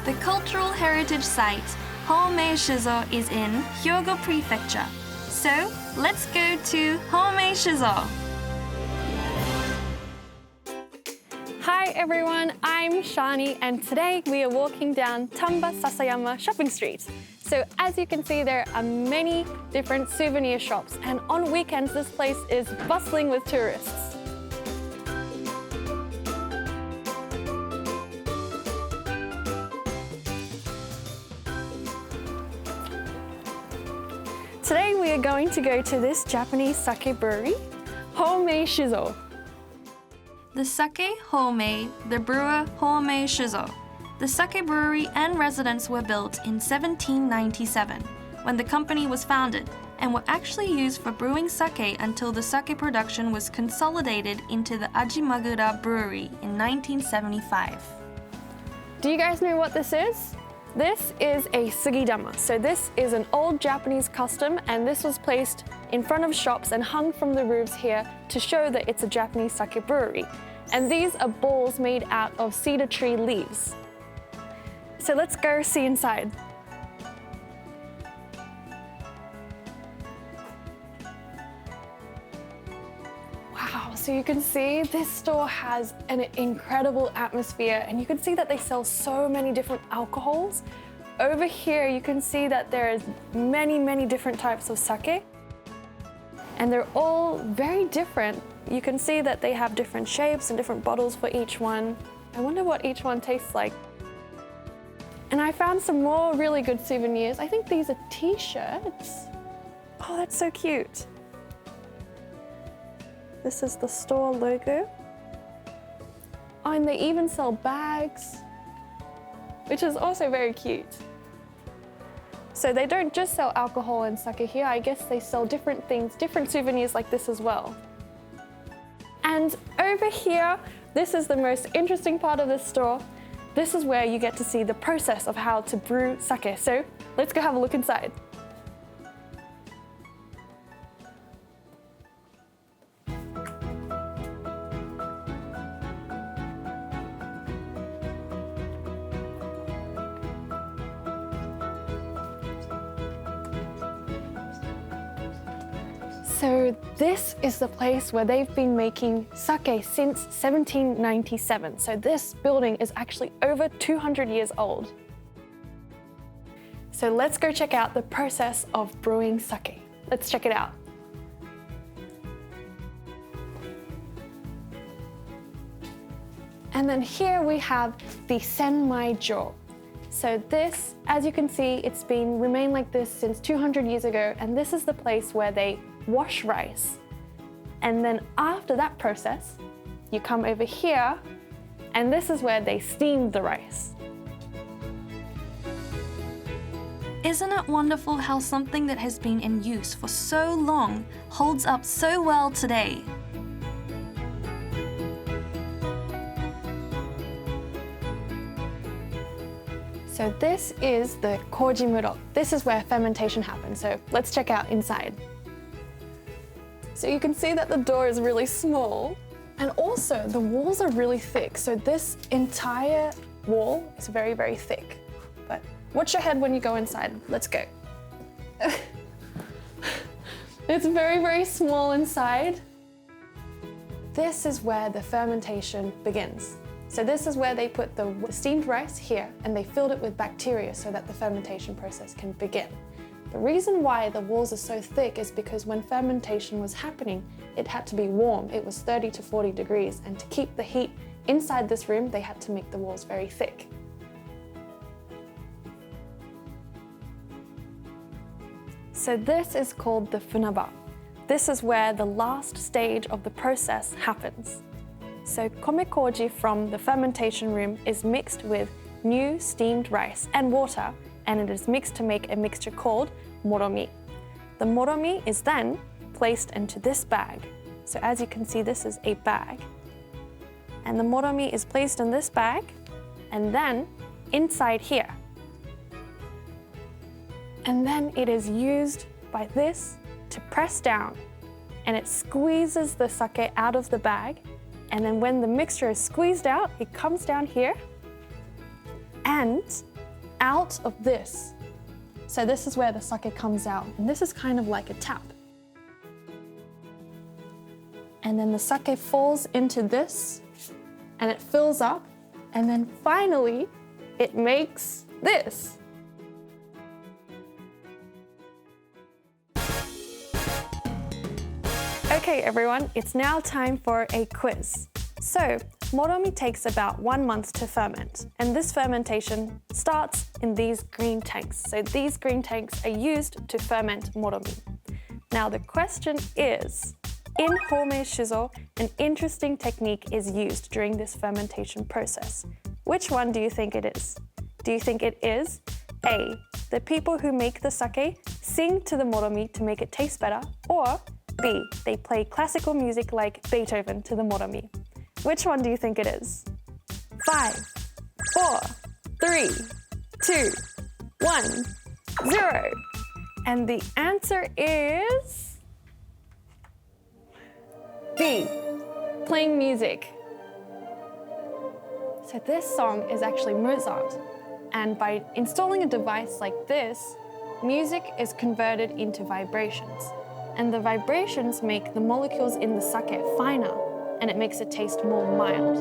The cultural heritage site Houmei Shizo is in Hyogo Prefecture. So let's go to Houmei Shizo. Hi everyone, I'm Shani and today we are walking down Tamba Sasayama shopping street. So as you can see, there are many different souvenir shops, and on weekends this place is bustling with tourists. Today we are going to go to this Japanese sake brewery, Houmei Shizo. The sake Houmei, the brewer Houmei Shizo. The sake brewery and residence were built in 1797, when the company was founded, and were actually used for brewing sake until the sake production was consolidated into the Ajimagura Brewery in 1975. Do you guys know what this is? This is a sugidama. So this is an old Japanese custom, and this was placed in front of shops and hung from the roofs here to show that it's a Japanese sake brewery. And these are balls made out of cedar tree leaves. So let's go see inside. Wow, so you can see this store has an incredible atmosphere, and you can see that they sell so many different alcohols. Over here, you can see that there's many different types of sake, and they're all very different. You can see that they have different shapes and different bottles for each one. I wonder what each one tastes like. And I found some more really good souvenirs. I think these are t-shirts. Oh, that's so cute. This is the store logo. Oh, and they even sell bags, which is also very cute. So they don't just sell alcohol and sake here. I guess they sell different things, different souvenirs like this as well. And over here, this is the most interesting part of this store. This is where you get to see the process of how to brew sake. So let's go have a look inside. So this is the place where they've been making sake since 1797. So this building is actually over 200 years old. So let's go check out the process of brewing sake. Let's check it out. And then here we have the senmai-jo. So this, as you can see, it's been remained like this since 200 years ago, and this is the place where they wash rice. And then after that process, you come over here, and this is where they steam the rice. Isn't it wonderful how something that has been in use for so long holds up so well today? So this is the kojimuro. This is where fermentation happens. So let's check out inside. So you can see that the door is really small, and also the walls are really thick. So this entire wall is very thick. But watch your head when you go inside. Let's go. It's very small inside. This is where the fermentation begins. So this is where they put the steamed rice here, and they filled it with bacteria so that the fermentation process can begin. The reason why the walls are so thick is because when fermentation was happening, it had to be warm. It was 30 to 40 degrees, and to keep the heat inside this room, they had to make the walls very thick. So this is called the funaba. This is where the last stage of the process happens. So komekoji from the fermentation room is mixed with new steamed rice and water, and it is mixed to make a mixture called moromi. The moromi is then placed into this bag. So as you can see, this is a bag. And the moromi is placed in this bag, and then inside here. And then it is used by this to press down, and it squeezes the sake out of the bag. And then when the mixture is squeezed out, it comes down here, and out of this. So this is where the sake comes out, and this is kind of like a tap. And then the sake falls into this, and it fills up, and then finally, it makes this. Okay everyone, it's now time for a quiz. So, moromi takes about 1 month to ferment, and this fermentation starts in these green tanks. So these green tanks are used to ferment moromi. Now the question is, in Houmei shizo, an interesting technique is used during this fermentation process. Which one do you think it is? Do you think it is A, the people who make the sake sing to the moromi to make it taste better, or B, they play classical music like Beethoven to the moromi? Which one do you think it is? 5, 4, 3, 2, 1, 0. And the answer is B, playing music. So this song is actually Mozart. And by installing a device like this, music is converted into vibrations. And the vibrations make the molecules in the sake finer, and it makes it taste more mild.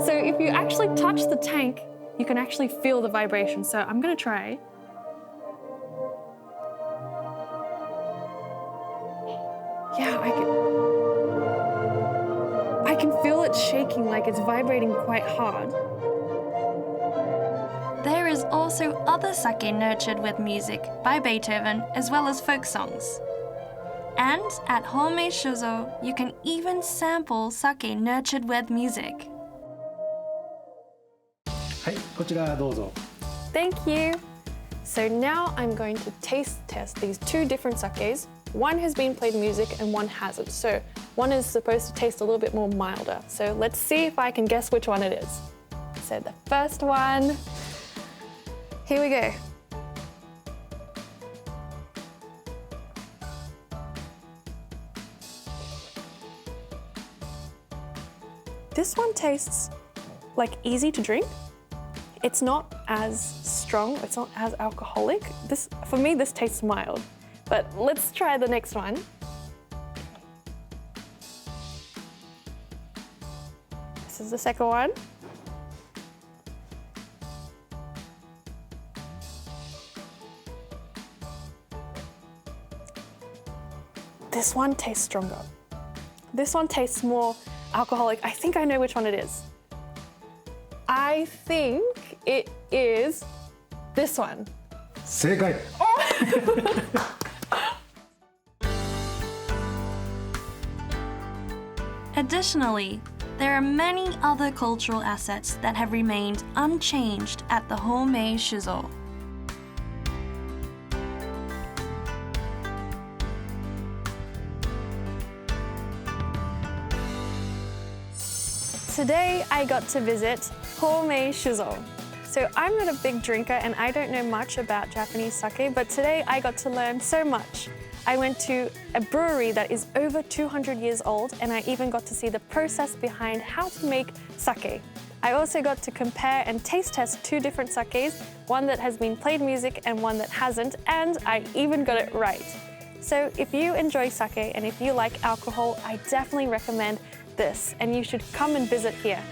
So if you actually touch the tank, you can actually feel the vibration. So I'm gonna try. Yeah, I can feel it shaking, like it's vibrating quite hard. There is also other sake nurtured with music by Beethoven, as well as folk songs. And at Houmei shizo, you can even sample sake nurtured with music. はい、こちらどうぞ。 Thank you. So now I'm going to taste test these two different sakes. One has been played music and one hasn't. So one is supposed to taste a little bit more milder. So let's see if I can guess which one it is. So the first one, here we go. This one tastes like easy to drink. It's not as strong, it's not as alcoholic. For me, this tastes mild. But let's try the next one. This is the second one. This one tastes stronger. This one tastes more alcoholic. I think I know which one it is. I think it is this one. 正解。 Additionally, there are many other cultural assets that have remained unchanged at the Houmei shizo. Today I got to visit Houmei shizo. So I'm not a big drinker and I don't know much about Japanese sake, but today I got to learn so much. I went to a brewery that is over 200 years old, and I even got to see the process behind how to make sake. I also got to compare and taste test two different sakes, one that has been played music and one that hasn't, and I even got it right. So if you enjoy sake and if you like alcohol, I definitely recommend this, and you should come and visit here.